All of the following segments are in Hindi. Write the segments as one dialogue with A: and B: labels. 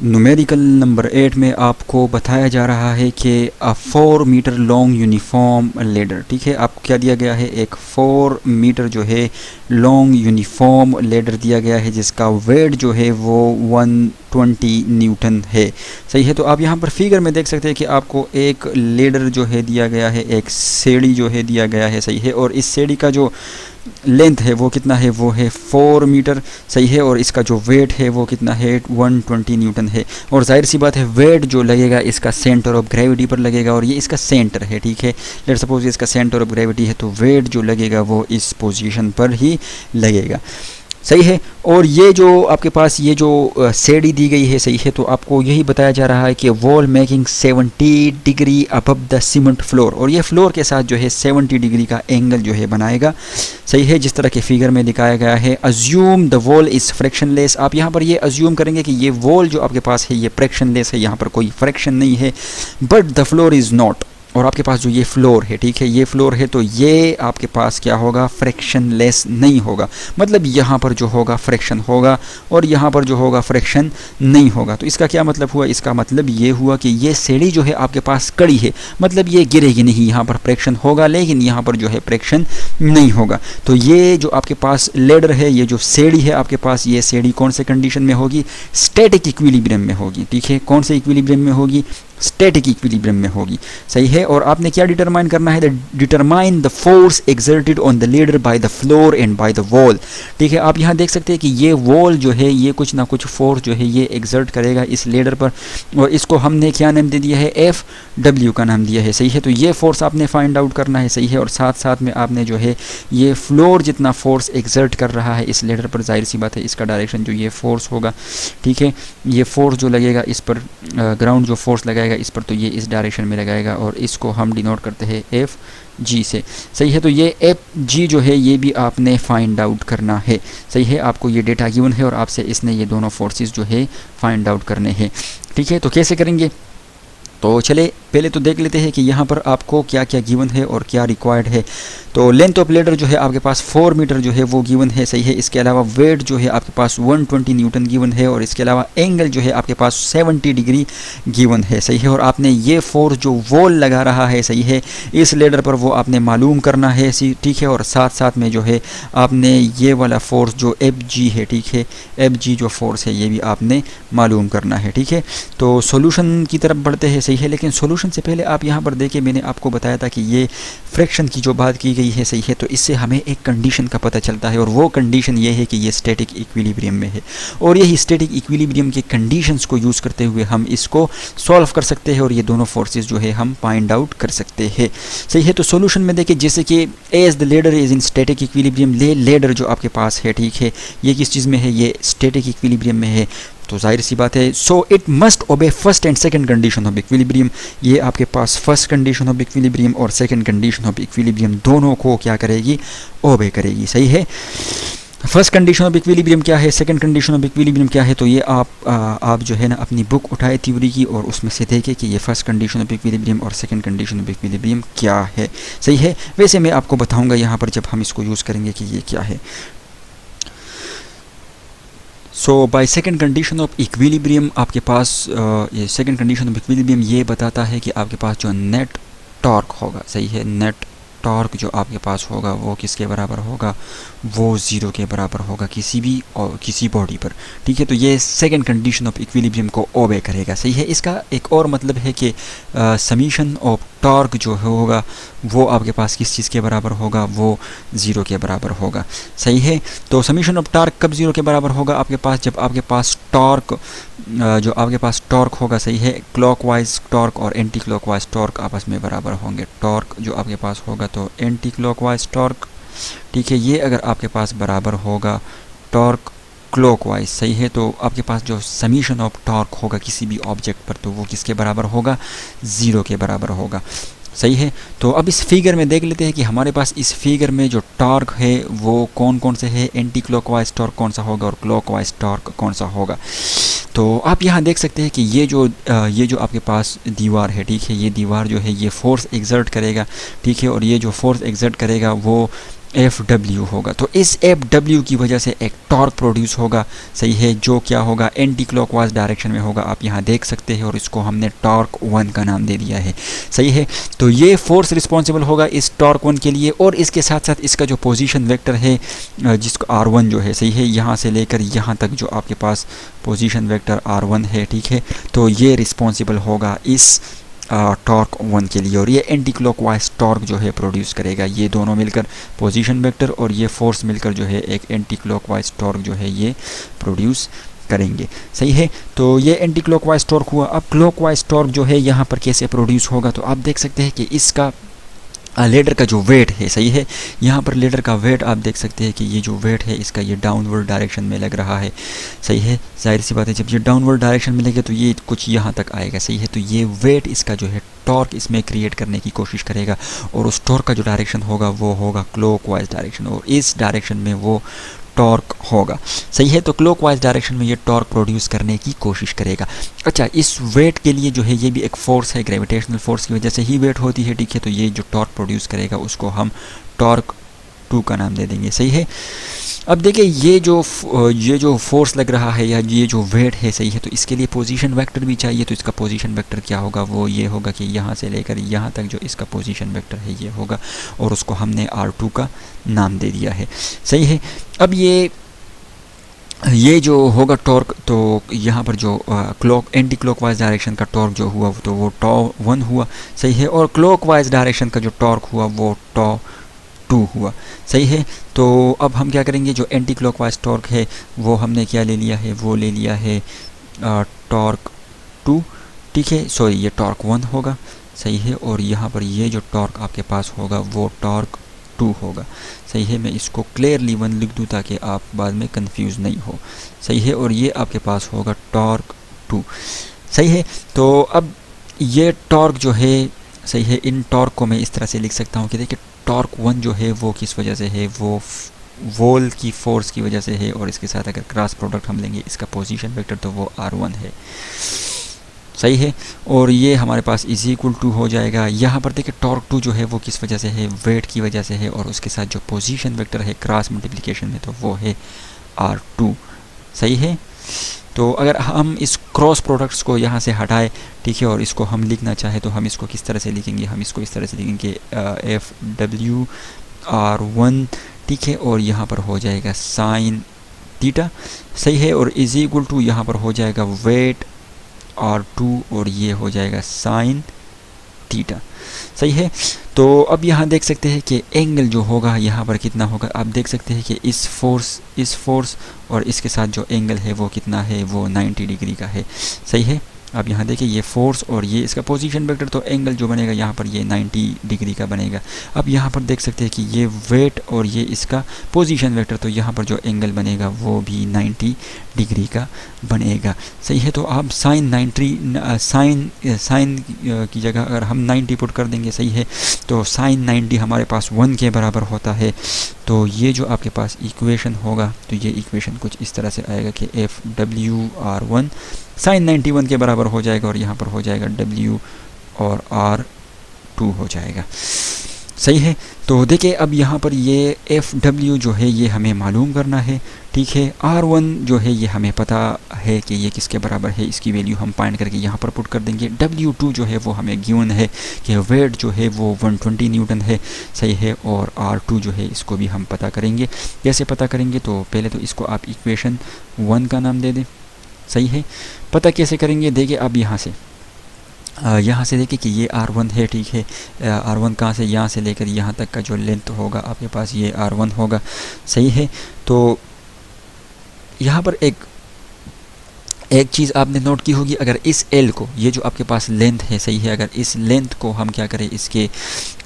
A: न्यूमेरिकल नंबर 8 में आपको बताया जा रहा है कि 4 मीटर लॉन्ग यूनिफॉर्म लेडर, ठीक है, आपको क्या दिया गया है, एक 4 मीटर जो है लॉन्ग यूनिफॉर्म लेडर दिया गया है जिसका वेट जो है वो 120 न्यूटन है। सही है, तो आप यहाँ पर फिगर में देख सकते हैं कि आपको एक लेडर जो है दिया गया है, एक सीढ़ी जो है दिया गया है। सही है, और इस सीढ़ी का जो लेंथ है वो कितना है, वो है 4 मीटर। सही है, और इसका जो वेट है वो कितना है, 120 न्यूटन है। और जाहिर सी बात है वेट जो लगेगा इसका सेंटर ऑफ ग्रेविटी पर लगेगा, और ये इसका सेंटर है, ठीक है। लेट सपोज इसका सेंटर ऑफ ग्रेविटी है, तो वेट जो लगेगा वो इस पोजीशन पर ही लगेगा। सही है, और ये जो आपके पास ये जो सीढ़ी दी गई है, सही है, तो आपको यही बताया जा रहा है कि wall making 70 degree above the cement floor, और ये फ्लोर के साथ जो है 70 डिग्री का एंगल जो है बनाएगा। सही है, जिस तरह के फिगर में दिखाया गया है। अज्यूम द वॉल इज़ फ्रैक्शनलेस, आप यहाँ पर ये अज्यूम करेंगे कि ये वॉल जो आपके पास है ये फ्रैक्शनलेस है, यहाँ पर कोई फ्रैक्शन नहीं है। But the floor is not, और आपके पास जो ये फ्लोर है, ठीक है, ये फ्लोर है, तो ये आपके पास क्या होगा, फ्रैक्शनलेस नहीं होगा। मतलब यहाँ पर जो होगा फ्रैक्शन होगा और यहाँ पर जो होगा फ्रैक्शन नहीं होगा। तो इसका क्या मतलब हुआ, इसका मतलब ये हुआ कि ये सीढ़ी जो है आपके पास कड़ी है, मतलब ये गिरेगी नहीं, यहाँ पर फ्रैक्शन होगा लेकिन यहाँ पर जो है फ्रैक्शन नहीं होगा। तो ये जो आपके पास लेडर है, ये जो सीढ़ी है आपके पास, ये सीढ़ी कौन से कंडीशन में होगी, स्टैटिक इक्विलिब्रियम में होगी, ठीक है। कौन से इक्विलिब्रियम में होगी, स्टैटिक इक्विलिब्रियम में होगी। सही है, और आपने क्या डिटरमाइन करना है, determine the force exerted on the leader by the floor and by the wall. ठीक है, आप यहाँ देख सकते हैं कि ये वॉल जो है ये कुछ ना कुछ फोर्स जो है ये एक्सर्ट करेगा इस लीडर पर, और इसको हमने क्या नाम दे दिया है, FW का नाम दिया है। सही है, तो ये फोर्स आपने फाइंड आउट करना है। सही है, और साथ साथ में आपने जो है ये फ्लोर जितना फोर्स एक्सर्ट कर रहा है इस लीडर पर, जाहिर सी बात है इसका डायरेक्शन जो ये फोर्स होगा, ठीक है, ये फोर्स जो लगेगा इस पर, ग्राउंड जो फोर्स लगाएगा इस पर, तो ये इस डायरेक्शन में लगाएगा, और इसको हम डिनोट करते हैं FG से। सही है, तो ये FG जो है ये भी आपने फाइंड आउट करना है। सही है, आपको ये डेटा गिवन है और आपसे इसने ये दोनों फोर्सेस जो है फाइंड आउट करने हैं। ठीक है, तो कैसे करेंगे, तो चले पहले तो देख लेते हैं कि यहाँ पर आपको क्या क्या गिवन है और क्या रिक्वायर्ड है। तो लेंथ ऑफ लेडर जो है आपके पास 4 मीटर जो है वो गिवन है। सही है, इसके अलावा वेट जो है आपके पास 120 न्यूटन गिवन है, और इसके अलावा एंगल जो है आपके पास 70 डिग्री गिवन है। सही है, और आपने ये फोर्स जो वॉल लगा रहा है, सही है, इस लेडर पर वो आपने मालूम करना है। ठीक है, और साथ साथ में जो है आपने ये वाला फोर्स जो FG है, ठीक है, FG जो फोर्स है ये भी आपने मालूम करना है। ठीक है, तो सॉल्यूशन की तरफ बढ़ते हैं। सही है, लेकिन सॉल्यूशन से पहले आप यहाँ पर देखिए, मैंने आपको बताया था कि ये फ्रैक्शन की जो बात की गई है, सही है, तो इससे हमें एक कंडीशन का पता चलता है, और वो कंडीशन ये है कि ये स्टैटिक इक्विलिब्रियम में है, और यही स्टैटिक इक्विलिब्रियम के कंडीशंस को यूज़ करते हुए हम इसको सॉल्व कर सकते हैं, और ये दोनों फोर्सेस जो है हम फाइंड आउट कर सकते हैं। सही है, तो सॉल्यूशन में देखिए, जैसे कि as the ladder is in static equilibrium, ladder जो आपके पास है, ठीक है, ये किस चीज़ में है, ये स्टैटिक इक्विलिब्रियम में है, तो जाहिर सी बात है, सो इट मस्ट ओबे first and second condition of equilibrium. ये आपके पास फर्स्ट कंडीशन ऑफ इक्विलिब्रियम और सेकंड कंडीशन ऑफ इक्विलिब्रियम दोनों को क्या करेगी, ओबे करेगी। सही है, फर्स्ट कंडीशन ऑफ इक्विलिब्रियम क्या है, सेकंड कंडीशन ऑफ इक्विलिब्रियम क्या है, तो ये आप जो है ना अपनी बुक उठाए थ्योरी की, और उसमें से देखें कि ये फर्स्ट कंडीशन ऑफ इक्विलिब्रियम और सेकंड कंडीशन ऑफ इक्विलिब्रियम क्या है। सही है, वैसे मैं आपको बताऊँगा यहाँ पर जब हम इसको यूज़ करेंगे कि ये क्या है। So by second condition of equilibrium आपके पास ये सेकंड कंडीशन ऑफ इक्विलिब्रियम ये बताता है कि आपके पास जो नेट टॉर्क होगा, सही है, नेट टॉर्क जो आपके पास होगा वो किसके बराबर होगा, वो 0 के बराबर होगा किसी बॉडी पर। ठीक है, तो ये सेकंड कंडीशन ऑफ इक्विलिब्रियम को ओबे करेगा। सही है, इसका एक और मतलब है कि समीशन ऑफ टॉर्क जो होगा वो आपके पास किस चीज़ के बराबर होगा, वो 0 के बराबर होगा। सही है, तो समीशन ऑफ टॉर्क कब 0 के बराबर होगा आपके पास, जब आपके पास टॉर्क जो आपके पास टॉर्क होगा, सही है, क्लॉकवाइज टॉर्क और एंटी क्लॉकवाइज टॉर्क आपस में बराबर होंगे। टॉर्क जो आपके पास होगा तो एंटी क्लॉकवाइज टॉर्क, ठीक है, ये अगर आपके पास बराबर होगा टॉर्क क्लॉकवाइज, सही है, तो आपके पास जो समीशन ऑफ टॉर्क होगा किसी भी ऑब्जेक्ट पर, तो वो किसके बराबर होगा, 0 के बराबर होगा। सही है, तो अब इस फिगर में देख लेते हैं कि हमारे पास इस फिगर में जो टॉर्क है वो कौन कौन से है, एंटी क्लॉकवाइज टॉर्क कौन सा होगा और क्लॉकवाइज टॉर्क कौन सा होगा। तो आप यहाँ देख सकते हैं कि ये जो आपके पास दीवार है, ठीक है, ये दीवार जो है ये फोर्स एक्सर्ट करेगा, ठीक है, और ये जो फोर्स एक्सर्ट करेगा वो FW होगा। तो इस FW की वजह से एक टॉर्क प्रोड्यूस होगा, सही है, जो क्या होगा, एंटी क्लॉकवाइज डायरेक्शन में होगा, आप यहाँ देख सकते हैं, और इसको हमने टॉर्क 1 का नाम दे दिया है, सही है। तो ये फोर्स रिस्पॉन्सिबल होगा इस टॉर्क 1 के लिए, और इसके साथ साथ इसका जो पोजीशन वेक्टर है, जिसको R1 जो है, सही है, यहाँ से लेकर यहाँ तक जो आपके पास पोजीशन वेक्टर R1 है, ठीक है, तो ये रिस्पॉन्सिबल होगा इस टॉर्क 1 के लिए, और ये एंटी क्लॉकवाइज टॉर्क जो है प्रोड्यूस करेगा। ये दोनों मिलकर पोजीशन वेक्टर और ये फोर्स मिलकर जो है एक एंटी क्लॉकवाइज टॉर्क जो है ये प्रोड्यूस करेंगे, सही है। तो ये एंटी क्लॉकवाइज टॉर्क हुआ। अब क्लॉकवाइज टॉर्क जो है यहाँ पर कैसे प्रोड्यूस होगा, तो आप देख सकते हैं कि इसका लेडर का जो वेट है, सही है, यहाँ पर लेडर का वेट आप देख सकते हैं कि ये जो वेट है इसका ये डाउनवर्ड डायरेक्शन में लग रहा है, सही है। जाहिर सी बात है, जब ये डाउनवर्ड डायरेक्शन में लगे तो ये कुछ यहाँ तक आएगा, सही है। तो ये वेट इसका जो है टॉर्क इसमें क्रिएट करने की कोशिश करेगा, और उस टॉर्क का जो डायरेक्शन होगा वो होगा क्लॉकवाइज डायरेक्शन, और इस डायरेक्शन में वो टॉर्क होगा, सही है। तो क्लॉकवाइज डायरेक्शन में ये टॉर्क प्रोड्यूस करने की कोशिश करेगा। अच्छा, इस वेट के लिए जो है ये भी एक फोर्स है, ग्रेविटेशनल फोर्स की वजह से ही वेट होती है, ठीक है। तो ये जो टॉर्क प्रोड्यूस करेगा उसको हम टॉर्क 2 का नाम दे देंगे, सही है। अब देखिए ये जो फोर्स लग रहा है या ये जो वेट है, सही है, तो इसके लिए पोजीशन वेक्टर भी चाहिए। तो इसका पोजीशन वेक्टर क्या होगा, वो ये होगा कि यहाँ से लेकर यहाँ तक जो इसका पोजीशन वेक्टर है ये होगा, और उसको हमने R2 का नाम दे दिया है, सही है। अब ये जो होगा टॉर्क, तो यहाँ पर जो एंटी क्लॉकवाइज डायरेक्शन का टॉर्क जो हुआ तो वो टॉ 1 हुआ, सही है, और क्लॉकवाइज डायरेक्शन का जो टॉर्क हुआ वो टॉ 2 हुआ, सही है। तो अब हम क्या करेंगे, जो एंटी क्लॉकवाइज टॉर्क है वो हमने क्या ले लिया है, वो ले लिया है टॉर्क 2, ठीक है, सॉरी ये टॉर्क 1 होगा, सही है, और यहाँ पर ये जो टॉर्क आपके पास होगा वो टॉर्क 2 होगा, सही है। मैं इसको क्लियरली 1 लिख दूँ ताकि आप बाद में कंफ्यूज नहीं हो, सही है, और ये आपके पास होगा टॉर्क 2, सही है। तो अब ये टॉर्क जो है, सही है, इन टॉर्क को मैं इस तरह से लिख सकता हूँ कि देखिए टॉर्क 1 जो है वो किस वजह से है, वो वॉल की फोर्स की वजह से है, और इसके साथ अगर क्रॉस प्रोडक्ट हम लेंगे इसका पोजीशन वेक्टर तो वो R1 है, सही है। और ये हमारे पास इज इक्वल टू हो जाएगा, यहाँ पर देखिए टॉर्क 2 जो है वो किस वजह से है, वेट की वजह से है, और उसके साथ जो पोजीशन वेक्टर है क्रॉस मल्टीप्लिकेशन में तो वो है R2, सही है। तो अगर हम इस क्रॉस प्रोडक्ट्स को यहाँ से हटाएं, ठीक है, और इसको हम लिखना चाहे तो हम इसको किस तरह से लिखेंगे, हम इसको इस तरह से लिखेंगे FW R1, ठीक है, और यहाँ पर हो जाएगा साइन थीटा, सही है, और इज इक्वल टू यहाँ पर हो जाएगा वेट R2, और ये हो जाएगा साइन थीटा, सही है। तो अब यहाँ देख सकते हैं कि एंगल जो होगा यहाँ पर कितना होगा, आप देख सकते हैं कि इस फोर्स और इसके साथ जो एंगल है वो कितना है, वो 90 डिग्री का है, सही है। अब यहाँ देखिए ये फोर्स और ये इसका पोजीशन वेक्टर, तो एंगल जो बनेगा यहाँ पर ये 90 डिग्री का बनेगा। अब यहाँ पर देख सकते हैं कि ये वेट और ये इसका पोजीशन वेक्टर, तो यहाँ पर जो एंगल बनेगा वो भी 90 डिग्री का बनेगा, सही है। तो आप साइन की जगह अगर हम 90 पुट कर देंगे, सही है, तो साइन 90 हमारे पास 1 के बराबर होता है। तो ये जो आपके पास इक्वेशन होगा, तो ये इक्वेशन कुछ इस तरह से आएगा कि FW R1 साइन 91 के बराबर हो जाएगा, और यहाँ पर हो जाएगा W और R2 हो जाएगा, सही है। तो देखिए अब यहाँ पर ये FW जो है ये हमें मालूम करना है, ठीक है। R1 जो है ये हमें पता है कि ये किसके बराबर है, इसकी वैल्यू हम फाइंड करके यहाँ पर पुट कर देंगे। W2 जो है वो हमें गिवन है कि वेट जो है वो 120 न्यूटन है, सही है, और R2 जो है इसको भी हम पता करेंगे। कैसे पता करेंगे, तो पहले तो इसको आप इक्वेशन 1 का नाम दे दें, सही है। पता कैसे करेंगे, देखिए अब यहाँ से देखिए कि ये R1 है, ठीक है। R1 कहाँ से, यहाँ से लेकर यहाँ तक का जो लेंथ होगा आपके पास ये R1 होगा, सही है। तो यहाँ पर एक चीज़ आपने नोट की होगी, अगर इस L को, ये जो आपके पास लेंथ है, सही है, अगर इस लेंथ को हम क्या करें, इसके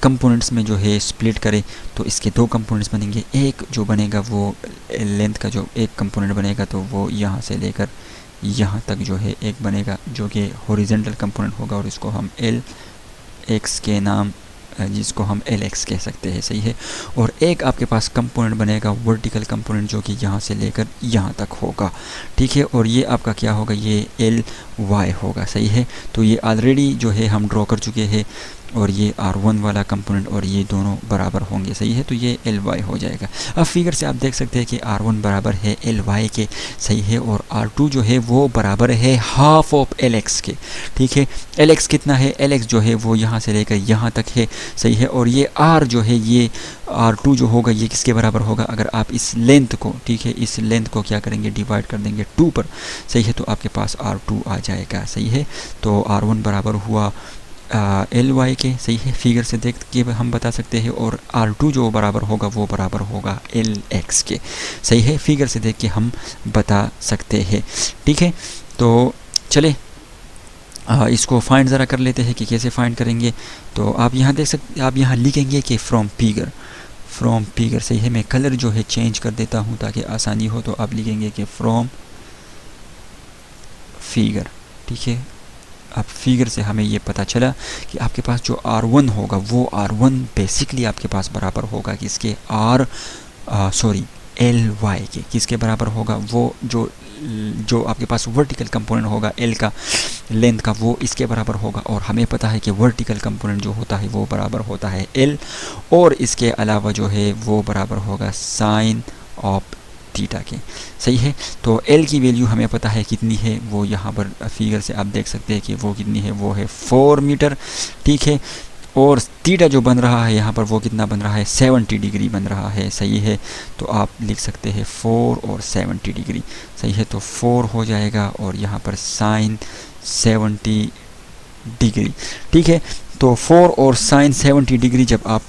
A: कंपोनेंट्स में जो है स्प्लिट करें, तो इसके 2 कंपोनेंट्स बनेंगे। एक जो बनेगा वो लेंथ का जो एक कंपोनेंट बनेगा तो वो यहाँ से लेकर यहाँ तक जो है एक बनेगा जो कि हॉरिजॉन्टल कंपोनेंट होगा, और इसको हम LX के नाम, जिसको हम LX कह सकते हैं, सही है। और एक आपके पास कंपोनेंट बनेगा वर्टिकल कंपोनेंट जो कि यहाँ से लेकर यहाँ तक होगा, ठीक है, और ये आपका क्या होगा, ये LY होगा, सही है। तो ये ऑलरेडी जो है हम ड्रॉ कर चुके हैं, और ये R1 वाला कंपोनेंट और ये दोनों बराबर होंगे, सही है, तो ये Ly हो जाएगा। अब फिगर से आप देख सकते हैं कि R1 बराबर है Ly के, सही है, और R2 जो है वो बराबर है हाफ ऑफ Lx के, ठीक है। Lx कितना है, Lx जो है वो यहाँ से लेकर यहाँ तक है, सही है, और ये R जो है ये R2 जो होगा ये किसके बराबर होगा, अगर आप इस लेंथ को, ठीक है, इस लेंथ को क्या करेंगे, डिवाइड कर देंगे 2 पर, सही है, तो आपके पास R2 आ जाएगा, सही है। तो R1 बराबर हुआ Ly के, सही है, फिगर से देख के हम बता सकते हैं, और R2 जो बराबर होगा वो बराबर होगा Lx के, सही है, फिगर से देख के हम बता सकते हैं, ठीक है। तो चले इसको फाइंड ज़रा कर लेते हैं कि कैसे फाइंड करेंगे। तो आप यहाँ देख सकते, आप यहाँ लिखेंगे कि फ्रॉम फिगर, सही है, मैं कलर जो है चेंज कर देता हूँ ताकि आसानी हो। तो आप लिखेंगे कि फ्रॉम फिगर, ठीक है। अब फिगर से हमें ये पता चला कि आपके पास जो R1 होगा वो R1 बेसिकली आपके पास बराबर होगा किसके, Ly के, किसके बराबर होगा, वो जो आपके पास वर्टिकल कंपोनेंट होगा L का लेंथ का, वो इसके बराबर होगा। और हमें पता है कि वर्टिकल कंपोनेंट जो होता है वो बराबर होता है L, और इसके अलावा जो है वो बराबर होगा साइन ऑफ थीटा के, सही है। तो L की वैल्यू हमें पता है कितनी है, वो यहाँ पर फिगर से आप देख सकते हैं कि वो कितनी है, वो है 4 मीटर, ठीक है। और थीटा जो बन रहा है यहाँ पर वो कितना बन रहा है, 70 डिग्री बन रहा है, सही है। तो आप लिख सकते हैं 4 और 70 डिग्री, सही है। तो 4 हो जाएगा और यहाँ पर साइन 70 डिग्री, ठीक है। तो 4 और साइन 70 डिग्री जब आप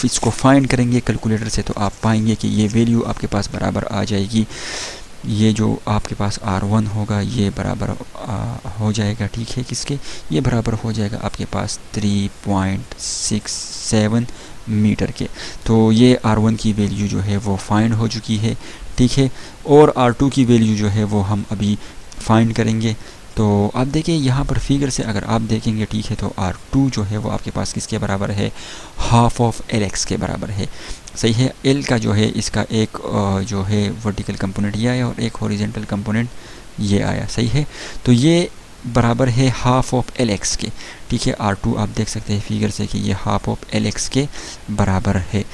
A: इसको फाइंड करेंगे कैलकुलेटर से, तो आप पाएंगे कि ये वैल्यू आपके पास बराबर आ जाएगी, ये जो आपके पास R1 होगा ये बराबर हो जाएगा, ठीक है, किसके, ये बराबर हो जाएगा आपके पास 3.67 मीटर के। तो ये R1 की वैल्यू जो है वो फाइंड हो चुकी है, ठीक है। और R2 की वैल्यू जो है वो हम अभी फाइंड करेंगे। तो आप देखिए यहाँ पर फिगर से अगर आप देखेंगे, ठीक है, तो R2 जो है वो आपके पास किसके बराबर है, हाफ ऑफ Lx के बराबर है, सही है। L का जो है इसका एक जो है वर्टिकल कंपोनेंट ये आया और एक हॉरिजॉन्टल कंपोनेंट ये आया, सही है। तो ये बराबर है हाफ ऑफ Lx के, ठीक है। R2 आप देख सकते हैं फिगर से कि ये हाफ ऑफ Lx के बराबर है,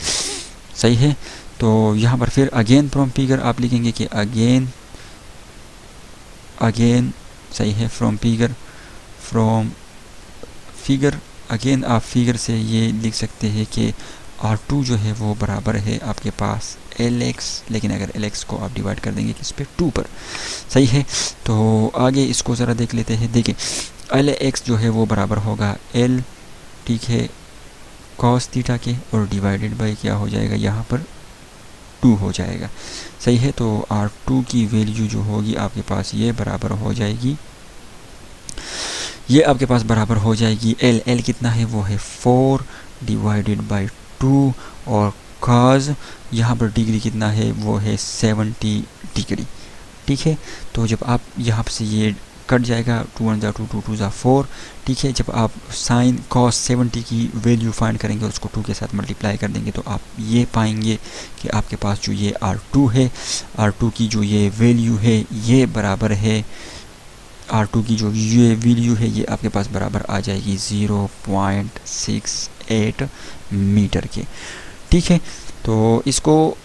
A: सही है। तो यहाँ पर फिर अगेन फ्रॉम फिगर आप लिखेंगे कि अगेन सही है, फ्रॉम फिगर अगेन आप फिगर से ये लिख सकते हैं कि R2 जो है वो बराबर है आपके पास Lx, लेकिन अगर Lx को आप डिवाइड कर देंगे किस पे, 2 पर, सही है। तो आगे इसको ज़रा देख लेते हैं। देखिए Lx जो है वो बराबर होगा L, ठीक है, cos थीटा के, और डिवाइडेड बाय क्या हो जाएगा यहाँ पर 2 हो जाएगा, सही है। तो R2 की वैल्यू जो होगी आपके पास ये बराबर हो जाएगी, ये आपके पास बराबर हो जाएगी L कितना है, वो है 4 डिवाइडेड बाय 2, और cos यहाँ पर डिग्री कितना है, वो है 70 डिग्री, ठीक है। तो जब आप यहाँ से ये कट जाएगा, 2 1 2 2 2 4, ठीक है। जब आप साइन cos 70 की वैल्यू फाइंड करेंगे और उसको 2 के साथ मल्टीप्लाई कर देंगे, तो आप ये पाएंगे कि आपके पास जो ये R2 है, R2 की जो ये वैल्यू है ये बराबर है, R2 की जो ये वैल्यू है ये आपके पास बराबर आ जाएगी 0.68 मीटर के, ठीक है। तो इसको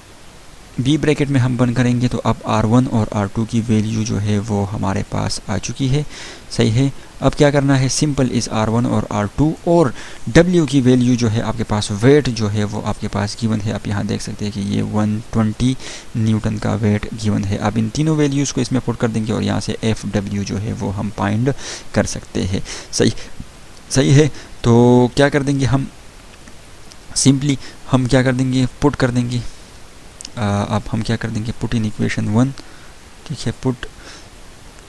A: बी ब्रैकेट में हम बंद करेंगे। तो अब R1 और R2 की वैल्यू जो है वो हमारे पास आ चुकी है, सही है। अब क्या करना है, सिंपल इस R1 और R2 और W की वैल्यू जो है आपके पास, वेट जो है वो आपके पास गिवन है। आप यहाँ देख सकते हैं कि ये 120 न्यूटन का वेट गिवन है। अब इन तीनों वैल्यूज़ को इसमें पुट कर देंगे और यहाँ से FW जो है वो हम फाइंड कर सकते हैं, सही है। तो क्या कर देंगे हम, सिंपली हम क्या कर देंगे, पुट कर देंगे। अब हम क्या कर देंगे, पुट इन इक्वेशन 1, ठीक है, पुट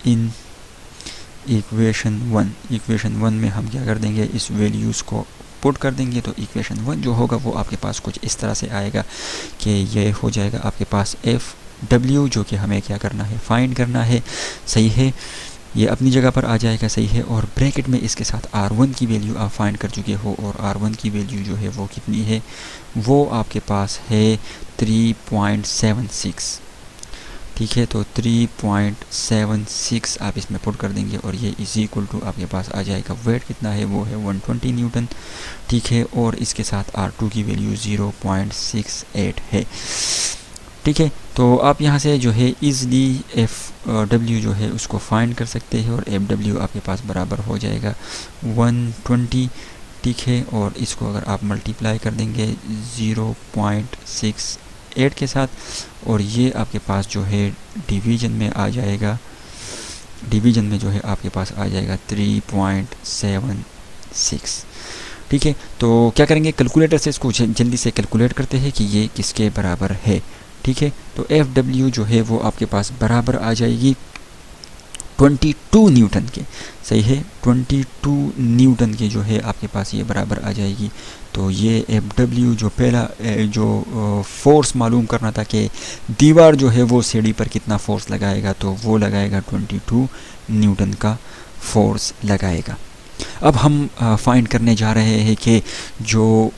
A: इन इक्वेशन 1 में हम क्या कर देंगे, इस वैल्यूज़ को पुट कर देंगे। तो इक्वेशन 1 जो होगा वो आपके पास कुछ इस तरह से आएगा कि ये हो जाएगा आपके पास FW, जो कि हमें क्या करना है, फाइंड करना है, सही है। ये अपनी जगह पर आ जाएगा, सही है। और ब्रैकेट में इसके साथ R1 की वैल्यू आप फाइंड कर चुके हो, और R1 की वैल्यू जो है वो कितनी है, वो आपके पास है 3.76, ठीक है। तो 3.76 आप इसमें पुट कर देंगे और ये इज इक्वल टू आपके पास आ जाएगा, वेट कितना है वो है 120 न्यूटन, ठीक है। और इसके साथ R2 की वैल्यू 0.68 है, ठीक है। तो आप यहाँ से जो है ईज़िली FW जो है उसको फाइंड कर सकते हैं और FW आपके पास बराबर हो जाएगा 120, ठीक है। और इसको अगर आप मल्टीप्लाई कर देंगे 0.68 के साथ और ये आपके पास जो है डिवीज़न में आ जाएगा, डिवीज़न में जो है आपके पास आ जाएगा 3.76, ठीक है। तो क्या करेंगे, कैलकुलेटर से इसको जल्दी से कैलकुलेट करते हैं कि ये किसके बराबर है, ठीक है। तो FW जो है वो आपके पास बराबर आ जाएगी 22 न्यूटन के, सही है, 22 न्यूटन के जो है आपके पास ये बराबर आ जाएगी। तो ये FW जो पहला जो फोर्स मालूम करना था कि दीवार जो है वो सीढ़ी पर कितना फोर्स लगाएगा, तो वो लगाएगा 22 न्यूटन का फोर्स लगाएगा। अब हम फाइंड करने जा रहे हैं कि जो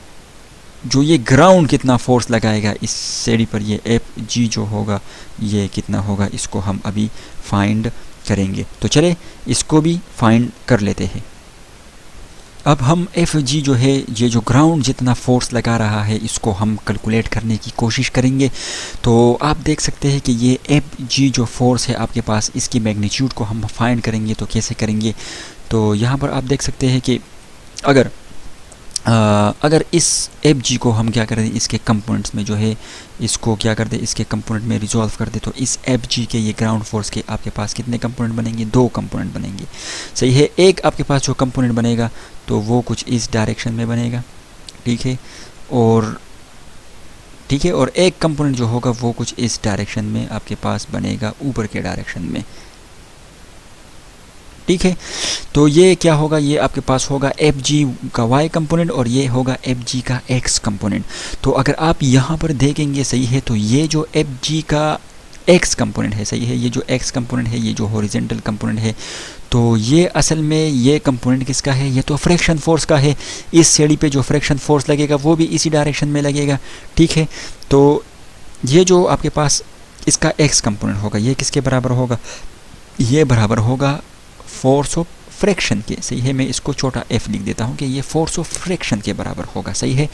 A: ये ग्राउंड कितना फोर्स लगाएगा इस सीढ़ी पर, ये FG जो होगा ये कितना होगा, इसको हम अभी फाइंड करेंगे। तो चले इसको भी फाइंड कर लेते हैं। अब हम FG जो है, ये जो ग्राउंड जितना फोर्स लगा रहा है, इसको हम कैलकुलेट करने की कोशिश करेंगे। तो आप देख सकते हैं कि ये FG जो फोर्स है आपके पास, इसकी मैग्नीट्यूड को हम फाइंड करेंगे। तो कैसे करेंगे, तो यहाँ पर आप देख सकते हैं कि अगर इस FG को हम क्या करें, इसके कंपोनेंट्स में जो है इसको क्या कर दे, इसके कंपोनेंट में रिजॉल्व कर दे, तो इस FG के ये ग्राउंड फोर्स के आपके पास कितने कंपोनेंट बनेंगे, 2 कंपोनेंट बनेंगे, सही है। एक आपके पास जो कंपोनेंट बनेगा तो वो कुछ इस डायरेक्शन में बनेगा, ठीक है, और एक कंपोनेंट जो होगा वो कुछ इस डायरेक्शन में आपके पास बनेगा, ऊपर के डायरेक्शन में, ठीक है। तो ये क्या होगा, ये आपके पास होगा FG का Y कंपोनेंट और ये होगा FG का X कंपोनेंट। तो अगर आप यहाँ पर देखेंगे, सही है, तो ये जो FG का X कंपोनेंट है, सही है, ये जो X कंपोनेंट है, ये जो हॉरिजॉन्टल कंपोनेंट है, तो ये असल में ये कंपोनेंट किसका है, ये तो फ्रिक्शन फोर्स का है। इस सीढ़ी पे जो फ्रिक्शन फोर्स लगेगा वो भी इसी डायरेक्शन में लगेगा, ठीक है। तो ये जो आपके पास इसका X कंपोनेंट होगा, ये किसके बराबर होगा, ये बराबर होगा फोर्स ऑफ फ्रिक्शन के, सही है। मैं इसको छोटा f लिख देता हूँ कि ये फोर्स ऑफ फ्रिक्शन के बराबर होगा, सही है।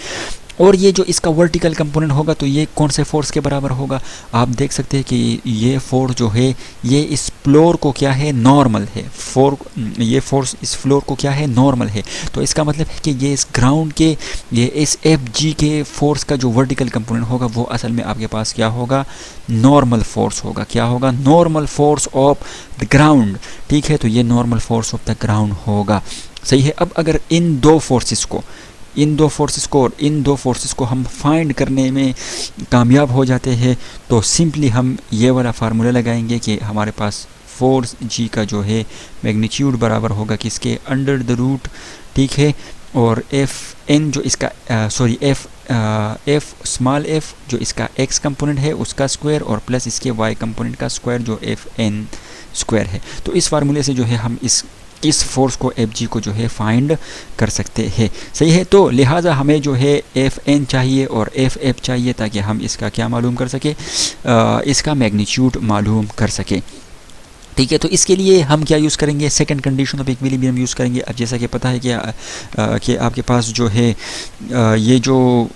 A: और ये जो इसका वर्टिकल कंपोनेंट होगा, तो ये कौन से फोर्स के बराबर होगा, आप देख सकते हैं कि ये फोर्स जो है ये इस फ्लोर को क्या है, नॉर्मल है, ये फोर्स इस फ्लोर को क्या है, नॉर्मल है। तो इसका मतलब है कि ये इस ग्राउंड के, ये इस FG के फोर्स का जो वर्टिकल कंपोनेंट होगा वो असल में आपके पास क्या होगा, नॉर्मल फोर्स होगा, क्या होगा, normal force of the ground, ठीक है। तो ये normal force of the ground होगा, सही है। अब अगर इन दो फोर्सेस को हम फाइंड करने में कामयाब हो जाते हैं, तो सिंपली हम ये वाला फार्मूला लगाएंगे कि हमारे पास फोर्स G का जो है मैग्नीट्यूड बराबर होगा किसके, अंडर द रूट, ठीक है। और FN जो इसका f स्मॉल f जो इसका x कंपोनेंट है उसका स्क्वायर और प्लस इसके y कंपोनेंट का स्क्वायर जो FN स्क्वायर है। तो इस फार्मूले से जो है हम इस फोर्स को FG को जो है फाइंड कर सकते हैं, सही है। तो लिहाजा हमें जो है FN चाहिए और FF चाहिए ताकि हम इसका क्या मालूम कर सके, इसका मैग्नीट्यूड मालूम कर सके, ठीक है। तो इसके लिए हम क्या यूज़ करेंगे, second condition of equilibrium use करेंगे। अब जैसा कि पता है कि आपके पास जो है ये जो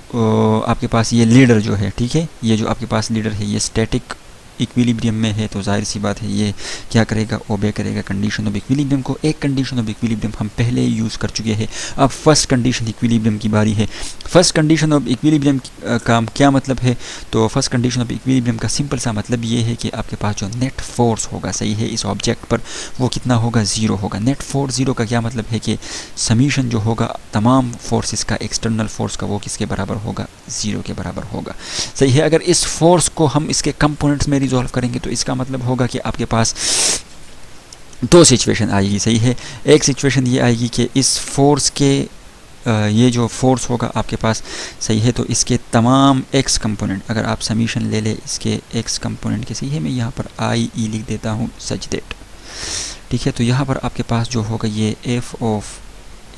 A: आपके पास ये लीडर जो है, ठीक है, ये जो आपके पास लीडर है ये स्टैटिक इक्विलिब्रियम में है, तो जाहिर सी बात है ये क्या करेगा, ओबे करेगा कंडीशन ऑफ इक्विलिब्रियम को। एक कंडीशन ऑफ इक्विलिब्रियम हम पहले ही यूज़ कर चुके हैं, अब फर्स्ट कंडीशन इक्विलिब्रियम की बारी है। फर्स्ट कंडीशन ऑफ इक्विलिब्रियम का क्या मतलब है, तो फर्स्ट कंडीशन ऑफ इक्विलिब्रियम का सिंपल सा मतलब ये है कि आपके पास जो नेट फोर्स होगा, सही है, इस ऑब्जेक्ट पर वो कितना होगा, 0 होगा। नेट फोर्स 0 का क्या मतलब है कि समीशन जो होगा तमाम फोर्सेस का, एक्सटर्नल फोर्स का, वो किसके बराबर होगा, 0 के बराबर होगा, सही है। अगर इस फोर्स को हम इसके कंपोनेंट्स में रिजॉल्व करेंगे तो इसका मतलब होगा कि आपके पास 2 सिचुएशन आएगी, सही है। एक सिचुएशन ये आएगी कि इस फोर्स के ये जो फोर्स होगा आपके पास, सही है, तो इसके तमाम x कंपोनेंट, अगर आप समीशन ले ले इसके x कंपोनेंट के, सही है, मैं यहाँ पर IE लिख देता हूँ सच दैट, ठीक है। तो यहाँ पर आपके पास जो होगा ये f ऑफ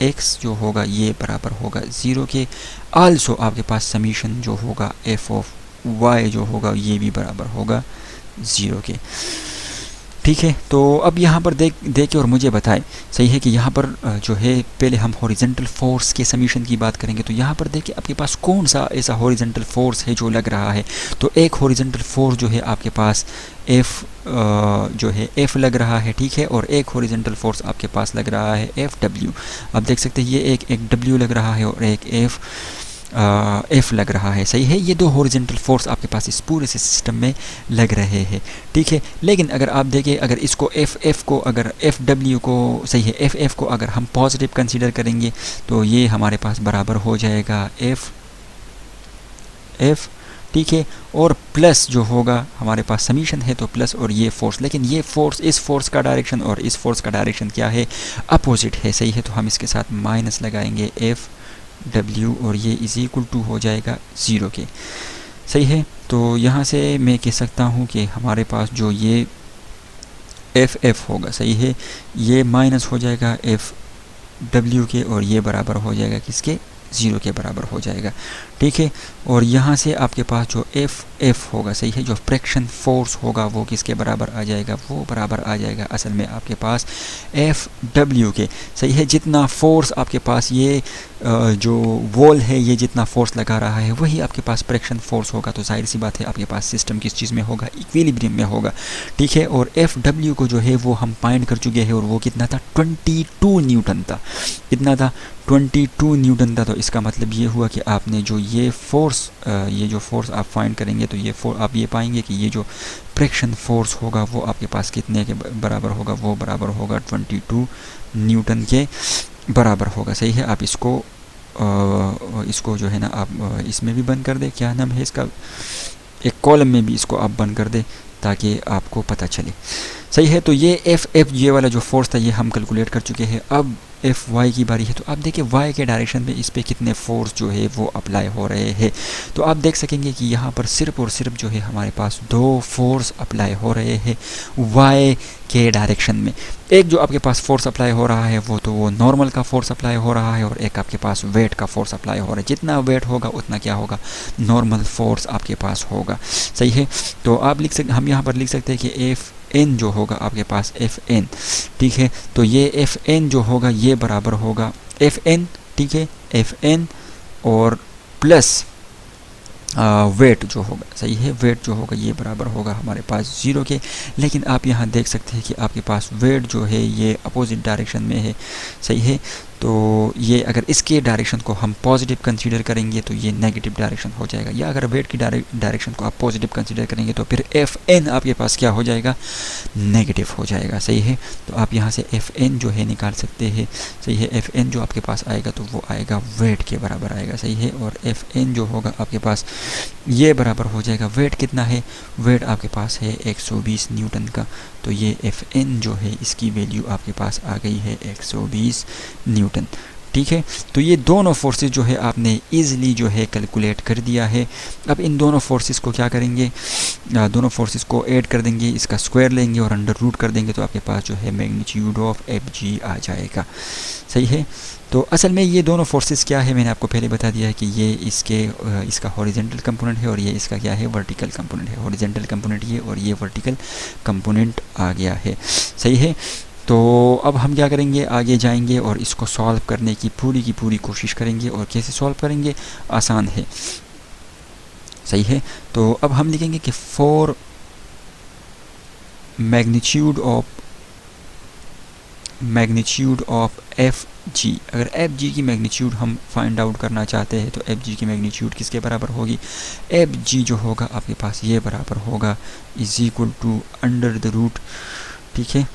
A: x जो होगा ये बराबर होगा 0 के। आल्सो आपके पास समीशन जो होगा f ऑफ y जो होगा ये भी बराबर होगा 0 के। ठीक है, तो अब यहाँ पर देखे और मुझे बताए, सही है कि यहाँ पर जो है पहले हम हॉरिजेंटल फोर्स के समीशन की बात करेंगे। तो यहाँ पर देखिए आपके पास कौन सा ऐसा हॉरिजेंटल फोर्स है जो लग रहा है। तो एक हॉरिजेंटल फोर्स जो है आपके पास F जो है F लग रहा है, ठीक है, और एक हॉरिजेंटल फोर्स आपके पास लग रहा है FW। आप देख सकते हैं ये एक W लग रहा है और एक F लग रहा है, सही है। ये दो हॉरिजेंटल फोर्स आपके पास इस पूरे से सिस्टम में लग रहे हैं, ठीक है। लेकिन अगर आप देखें, अगर इसको F को, अगर FW को, सही है, F को अगर हम पॉजिटिव कंसीडर करेंगे तो ये हमारे पास बराबर हो जाएगा F, ठीक है, और प्लस जो होगा हमारे पास समीशन है तो प्लस और ये फोर्स। लेकिन ये फोर्स, इस फोर्स का डायरेक्शन और इस फोर्स का डायरेक्शन क्या है, अपोजिट है, सही है। तो हम इसके साथ माइनस लगाएंगे FW और ये इज इक्वल टू हो जाएगा 0 के, सही है। तो यहाँ से मैं कह सकता हूँ कि हमारे पास जो ये FF होगा, सही है, ये माइनस हो जाएगा FW के और ये बराबर हो जाएगा किसके, 0 के बराबर हो जाएगा, ठीक है। और यहाँ से आपके पास जो FF होगा, सही है, जो फ्रैक्शन फोर्स होगा वो किसके बराबर आ जाएगा, वो बराबर आ जाएगा असल में आपके पास FW के, सही है। जितना फोर्स आपके पास ये जो वॉल है ये जितना फोर्स लगा रहा है वही आपके पास फ्रैक्शन फोर्स होगा। तो जाहिर सी बात है आपके पास सिस्टम किस चीज़ में होगा, इक्विलिब्रियम में होगा, ठीक है। और FW को जो है वो हम फाइंड कर चुके हैं और वो कितना था, 22 न्यूटन था। कितना था, 22 न्यूटन था। तो इसका मतलब ये हुआ कि आपने जो ये फोर्स, ये जो फोर्स आप फाइंड करेंगे तो ये आप ये पाएंगे कि ये जो फ्रैक्शन फोर्स होगा वो आपके पास कितने के बराबर होगा, वो बराबर होगा 22 न्यूटन के बराबर होगा, सही है। आप इसको जो है ना आप इसमें भी बंद कर दे, क्या नाम है इसका, एक कॉलम में भी इसको आप बंद कर दे ताकि आपको पता चले, सही है। तो ये FF ये वाला जो फोर्स था ये हम कैलकुलेट कर चुके हैं। अब FY की बारी है। तो आप देखिए Y के डायरेक्शन में इस पर कितने फोर्स जो है वो अप्लाई हो रहे हैं। तो आप देख सकेंगे कि यहाँ पर सिर्फ और सिर्फ जो है हमारे पास 2 फोर्स अप्लाई हो रहे हैं Y के डायरेक्शन में। एक जो आपके पास फोर्स अप्लाई हो रहा है वो नॉर्मल का फोर्स अप्लाई हो रहा है और एक आपके पास वेट का फोर्स अप्लाई हो रहा है। जितना वेट होगा उतना क्या होगा, नॉर्मल फोर्स आपके पास होगा, सही है। तो आप हम यहाँ पर लिख सकते हैं कि FN जो होगा आपके पास FN, ठीक है। तो ये FN जो होगा ये बराबर होगा FN, ठीक है, FN और प्लस वेट जो होगा, सही है, वेट जो होगा ये बराबर होगा हमारे पास 0 के। लेकिन आप यहाँ देख सकते हैं कि आपके पास वेट जो है ये अपोजिट डायरेक्शन में है, सही है। तो ये अगर इसके डायरेक्शन को हम पॉजिटिव कंसीडर करेंगे तो ये नेगेटिव डायरेक्शन हो जाएगा, या अगर वेट की डायरेक्शन को आप पॉजिटिव कंसीडर करेंगे तो फिर FN आपके पास क्या हो जाएगा, नेगेटिव हो जाएगा, सही है। तो आप यहाँ से FN जो है निकाल सकते हैं, सही है। FN जो आपके पास आएगा तो वो आएगा वेट के बराबर आएगा, सही है। और FN जो होगा आपके पास ये बराबर हो जाएगा, वेट कितना है, वेट आपके पास है 120 न्यूटन का। तो ये FN जो है इसकी वैल्यू आपके पास आ गई है 120 न्यूटन, ठीक है। तो ये दोनों फोर्सेस जो है आपने इजीली जो है कैलकुलेट कर दिया है। अब इन दोनों फोर्सेस को क्या करेंगे, दोनों फोर्सेस को ऐड कर देंगे, इसका स्क्वायर लेंगे और अंडर रूट कर देंगे तो आपके पास जो है मैग्नीट्यूड ऑफ FG आ जाएगा, सही है। तो असल में ये दोनों फोर्सेस क्या है, मैंने आपको पहले बता दिया है कि ये इसका हॉरिजेंटल कंपोनेंट है और ये इसका क्या है, वर्टिकल कंपोनेंट है। हॉरिजेंटल कंपोनेंट ये और ये वर्टिकल कंपोनेंट आ गया है, सही है। तो अब हम क्या करेंगे, आगे जाएंगे और इसको सॉल्व करने की पूरी कोशिश करेंगे। और कैसे सॉल्व करेंगे, आसान है, सही है। तो अब हम लिखेंगे कि फॉर मैग्नीट्यूड ऑफ FG, अगर FG की मैग्नीट्यूड हम फाइंड आउट करना चाहते हैं तो FG की मैग्नीट्यूड किसके बराबर होगी, FG जो होगा आपके पास ये बराबर होगा is equal to under the root, ठीक है,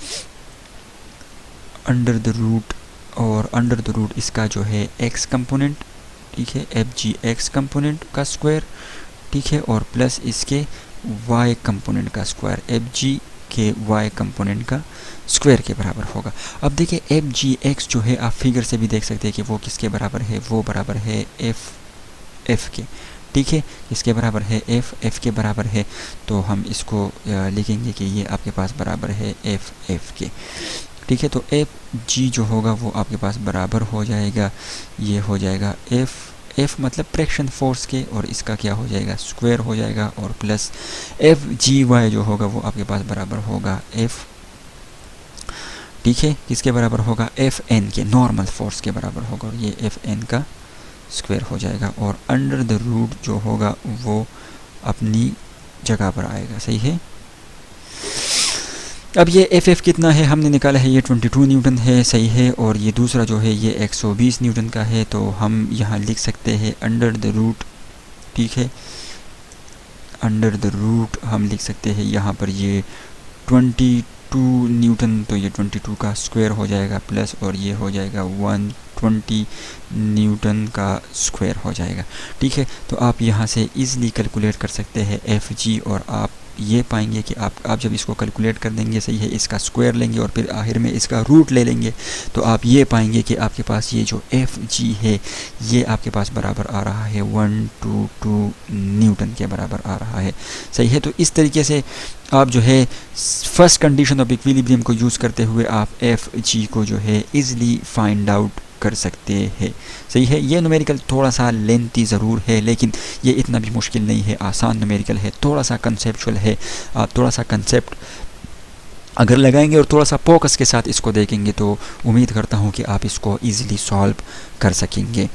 A: अंडर द रूट, और अंडर द रूट इसका जो है x कंपोनेंट, ठीक है, FG x कंपोनेंट का स्क्वायर, ठीक है, और प्लस इसके y कंपोनेंट का स्क्वायर, FG के y कंपोनेंट का स्क्वायर के बराबर होगा। अब देखिए FGX जो है आप फिगर से भी देख सकते हैं कि वो किसके बराबर है, वो बराबर है F के, ठीक है, इसके बराबर है F के बराबर है। तो हम इसको लिखेंगे कि ये आपके पास बराबर है F के, ठीक है। तो FG जो होगा वो आपके पास बराबर हो जाएगा, ये हो जाएगा एफ मतलब फ्रैक्शन फोर्स के, और इसका क्या हो जाएगा स्क्वायर हो जाएगा, और प्लस एफ जी वाई जो होगा वो आपके पास बराबर होगा एफ, ठीक है, किसके बराबर होगा एफ एन के, नॉर्मल फोर्स के बराबर होगा, और ये एफ एन का स्क्वायर हो जाएगा, और अंडर द रूट जो होगा वो अपनी जगह पर आएगा। सही है। अब ये एफ एफ कितना है हमने निकाला है, ये 22 न्यूटन है। सही है। और ये दूसरा जो है ये 120 न्यूटन का है, तो हम यहाँ लिख सकते हैं अंडर द रूट, ठीक है, अंडर द रूट हम लिख सकते हैं यहाँ पर ये 22 न्यूटन, तो ये 22 का स्क्वायर हो जाएगा प्लस, और ये हो जाएगा 120 न्यूटन का स्क्वायर हो जाएगा। ठीक है, तो आप यहाँ से इजीली कैलकुलेट कर सकते हैं एफ जी, और आप ये पाएंगे कि आप जब इसको कैलकुलेट कर देंगे, सही है, इसका स्क्वायर लेंगे और फिर आखिर में इसका रूट ले लेंगे, तो आप ये पाएंगे कि आपके पास ये जो एफ जी है ये आपके पास बराबर आ रहा है 122 न्यूटन के बराबर आ रहा है। सही है। तो इस तरीके से आप जो है फर्स्ट कंडीशन ऑफ इक्विलिब्रियम को यूज़ करते हुए आप एफ जी को जो है ईज़िली फाइंड आउट कर सकते हैं। सही है। ये न्यूमेरिकल थोड़ा सा लेंथी ज़रूर है, लेकिन ये इतना भी मुश्किल नहीं है, आसान न्यूमेरिकल है, थोड़ा सा कंसेप्चुअल है। आप थोड़ा सा कंसेप्ट अगर लगाएंगे और थोड़ा सा फोकस के साथ इसको देखेंगे तो उम्मीद करता हूँ कि आप इसको ईज़िली सॉल्व कर सकेंगे।